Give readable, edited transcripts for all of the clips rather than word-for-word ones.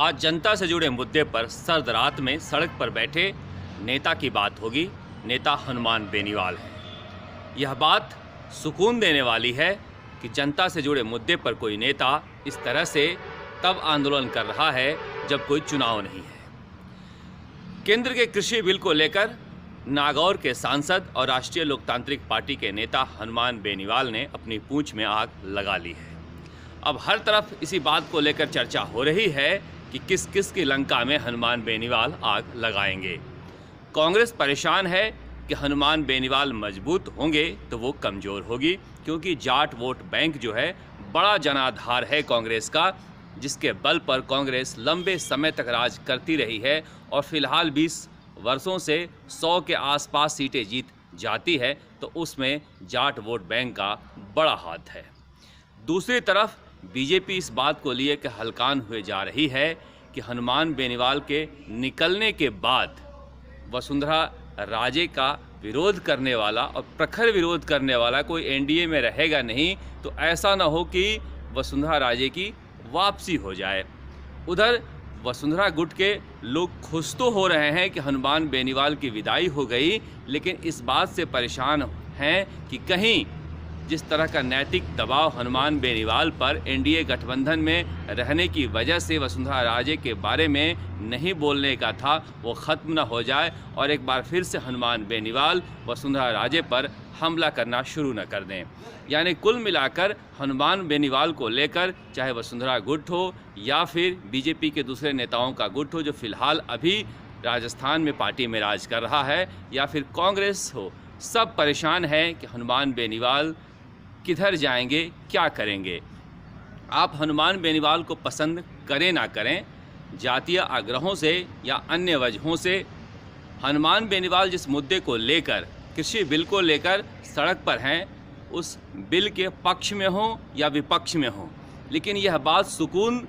आज जनता से जुड़े मुद्दे पर सर्द रात में सड़क पर बैठे नेता की बात होगी। नेता हनुमान बेनीवाल है। यह बात सुकून देने वाली है कि जनता से जुड़े मुद्दे पर कोई नेता इस तरह से तब आंदोलन कर रहा है जब कोई चुनाव नहीं है। केंद्र के कृषि बिल को लेकर नागौर के सांसद और राष्ट्रीय लोकतांत्रिक पार्टी के नेता हनुमान बेनीवाल ने अपनी पूंछ में आग लगा ली है। अब हर तरफ इसी बात को लेकर चर्चा हो रही है कि किस किस की लंका में हनुमान बेनीवाल आग लगाएंगे। कांग्रेस परेशान है कि हनुमान बेनीवाल मजबूत होंगे तो वो कमज़ोर होगी, क्योंकि जाट वोट बैंक जो है बड़ा जनाधार है कांग्रेस का, जिसके बल पर कांग्रेस लंबे समय तक राज करती रही है और फिलहाल 20 वर्षों से 100 के आसपास सीटें जीत जाती है, तो उसमें जाट वोट बैंक का बड़ा हाथ है। दूसरी तरफ बीजेपी इस बात को लिए कि हलकान हुए जा रही है कि हनुमान बेनीवाल के निकलने के बाद वसुंधरा राजे का विरोध करने वाला और प्रखर विरोध करने वाला कोई एनडीए में रहेगा नहीं, तो ऐसा ना हो कि वसुंधरा राजे की वापसी हो जाए। उधर वसुंधरा गुट के लोग खुश तो हो रहे हैं कि हनुमान बेनीवाल की विदाई हो गई, लेकिन इस बात से परेशान हैं कि कहीं जिस तरह का नैतिक दबाव हनुमान बेनीवाल पर एनडीए गठबंधन में रहने की वजह से वसुंधरा राजे के बारे में नहीं बोलने का था, वो ख़त्म न हो जाए और एक बार फिर से हनुमान बेनीवाल वसुंधरा राजे पर हमला करना शुरू न कर दें। यानी कुल मिलाकर हनुमान बेनीवाल को लेकर चाहे वसुंधरा गुट हो या फिर बीजेपी के दूसरे नेताओं का गुट हो जो फिलहाल अभी राजस्थान में पार्टी में राज कर रहा है, या फिर कांग्रेस हो, सब परेशान हैं कि हनुमान बेनीवाल किधर जाएंगे, क्या करेंगे। आप हनुमान बेनीवाल को पसंद करें ना करें, जातीय आग्रहों से या अन्य वजहों से हनुमान बेनीवाल जिस मुद्दे को लेकर, कृषि बिल को लेकर सड़क पर हैं, उस बिल के पक्ष में हो या विपक्ष में हो, लेकिन यह बात सुकून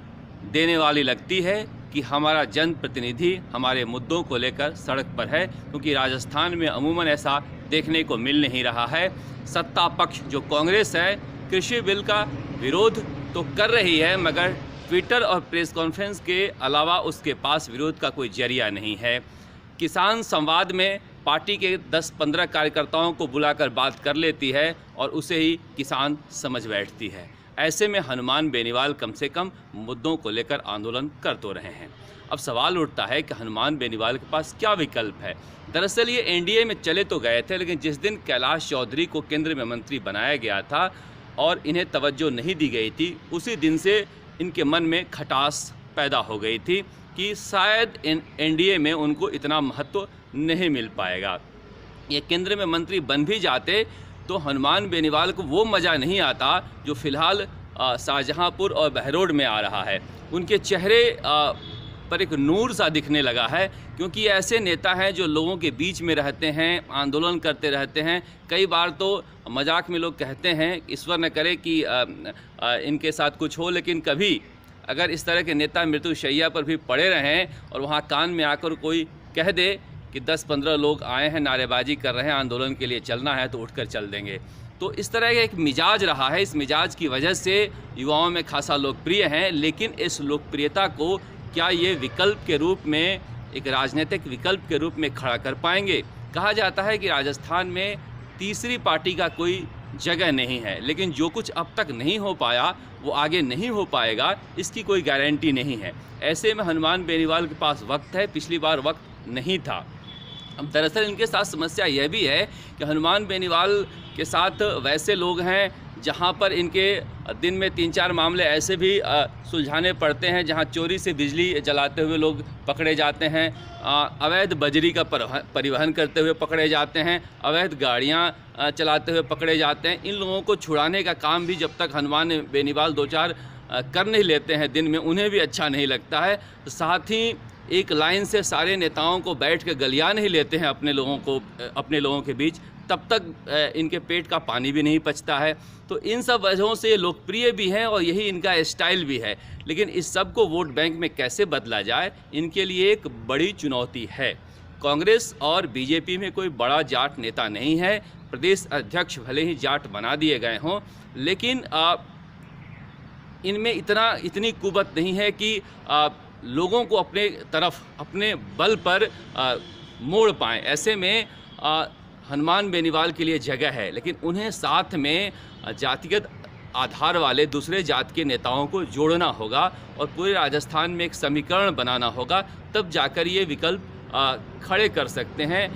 देने वाली लगती है कि हमारा जनप्रतिनिधि हमारे मुद्दों को लेकर सड़क पर है, क्योंकि राजस्थान में अमूमन ऐसा देखने को मिल नहीं रहा है। सत्ता पक्ष जो कांग्रेस है कृषि बिल का विरोध तो कर रही है, मगर ट्विटर और प्रेस कॉन्फ्रेंस के अलावा उसके पास विरोध का कोई जरिया नहीं है। किसान संवाद में पार्टी के 10-15 कार्यकर्ताओं को बुलाकर बात कर लेती है और उसे ही किसान समझ बैठती है। ऐसे में हनुमान बेनीवाल कम से कम मुद्दों को लेकर आंदोलन कर तो रहे हैं। अब सवाल उठता है कि हनुमान बेनीवाल के पास क्या विकल्प है। दरअसल ये एनडीए में चले तो गए थे, लेकिन जिस दिन कैलाश चौधरी को केंद्र में मंत्री बनाया गया था और इन्हें तवज्जो नहीं दी गई थी, उसी दिन से इनके मन में खटास पैदा हो गई थी कि शायद एनडीए में उनको इतना महत्व नहीं मिल पाएगा। ये केंद्र में मंत्री बन भी जाते तो हनुमान बेनीवाल को वो मज़ा नहीं आता जो फ़िलहाल शाहजहांपुर और बहरोड में आ रहा है। उनके चेहरे पर एक नूर सा दिखने लगा है, क्योंकि ऐसे नेता हैं जो लोगों के बीच में रहते हैं, आंदोलन करते रहते हैं। कई बार तो मजाक में लोग कहते हैं, ईश्वर न करे कि इनके साथ कुछ हो, लेकिन कभी अगर इस तरह के नेता मृत्युशैया पर भी पड़े रहें और वहाँ कान में आकर कोई कह दे कि 10-15 लोग आए हैं, नारेबाजी कर रहे हैं, आंदोलन के लिए चलना है, तो उठकर चल देंगे। तो इस तरह का एक मिजाज रहा है। इस मिजाज की वजह से युवाओं में खासा लोकप्रिय हैं, लेकिन इस लोकप्रियता को क्या ये विकल्प के रूप में, एक राजनीतिक विकल्प के रूप में खड़ा कर पाएंगे। कहा जाता है कि राजस्थान में तीसरी पार्टी का कोई जगह नहीं है, लेकिन जो कुछ अब तक नहीं हो पाया वो आगे नहीं हो पाएगा, इसकी कोई गारंटी नहीं है। ऐसे में हनुमान बेनीवाल के पास वक्त है, पिछली बार वक्त नहीं था। अब दरअसल इनके साथ समस्या यह भी है कि हनुमान बेनीवाल के साथ वैसे लोग हैं जहां पर इनके दिन में 3-4 मामले ऐसे भी सुलझाने पड़ते हैं जहां चोरी से बिजली जलाते हुए लोग पकड़े जाते हैं, अवैध बजरी का परिवहन करते हुए पकड़े जाते हैं, अवैध गाड़ियां चलाते हुए पकड़े जाते हैं। इन लोगों को छुड़ाने का काम भी जब तक हनुमान बेनीवाल 2-4 कर नहीं लेते हैं दिन में, उन्हें भी अच्छा नहीं लगता है। साथ ही एक लाइन से सारे नेताओं को बैठ के गलिया नहीं लेते हैं अपने लोगों के बीच, तब तक इनके पेट का पानी भी नहीं पचता है। तो इन सब वजहों से ये लोकप्रिय भी हैं और यही इनका स्टाइल भी है। लेकिन इस सब को वोट बैंक में कैसे बदला जाए, इनके लिए एक बड़ी चुनौती है। कांग्रेस और बीजेपी में कोई बड़ा जाट नेता नहीं है। प्रदेश अध्यक्ष भले ही जाट बना दिए गए हों, लेकिन इनमें इतनी कुवत नहीं है कि लोगों को अपने तरफ अपने बल पर मोड़ पाएँ। ऐसे में हनुमान बेनीवाल के लिए जगह है, लेकिन उन्हें साथ में जातिगत आधार वाले दूसरे जात के नेताओं को जोड़ना होगा और पूरे राजस्थान में एक समीकरण बनाना होगा, तब जाकर ये विकल्प खड़े कर सकते हैं।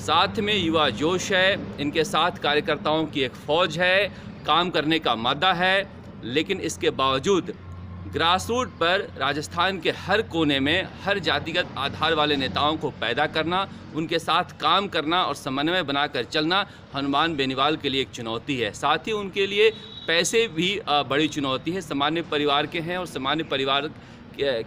साथ में युवा जोश है, इनके साथ कार्यकर्ताओं की एक फ़ौज है, काम करने का मादा है, लेकिन इसके बावजूद ग्रासरूट पर राजस्थान के हर कोने में हर जातिगत आधार वाले नेताओं को पैदा करना, उनके साथ काम करना और समन्वय बनाकर चलना हनुमान बेनीवाल के लिए एक चुनौती है। साथ ही उनके लिए पैसे भी बड़ी चुनौती है। सामान्य परिवार के हैं और सामान्य परिवार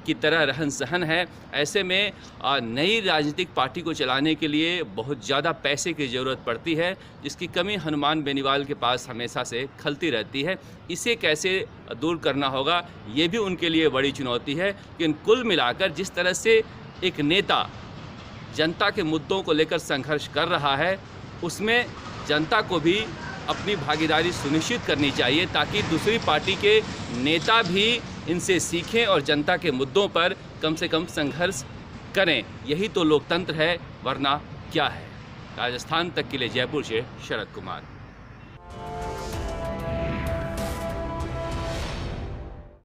की तरह रहन सहन है। ऐसे में नई राजनीतिक पार्टी को चलाने के लिए बहुत ज़्यादा पैसे की ज़रूरत पड़ती है, जिसकी कमी हनुमान बेनीवाल के पास हमेशा से खलती रहती है। इसे कैसे दूर करना होगा, ये भी उनके लिए बड़ी चुनौती है। लेकिन कुल मिलाकर जिस तरह से एक नेता जनता के मुद्दों को लेकर संघर्ष कर रहा है, उसमें जनता को भी अपनी भागीदारी सुनिश्चित करनी चाहिए, ताकि दूसरी पार्टी के नेता भी इनसे सीखें और जनता के मुद्दों पर कम से कम संघर्ष करें। यही तो लोकतंत्र है, वरना क्या है। राजस्थान तक के लिए जयपुर से शरद कुमार।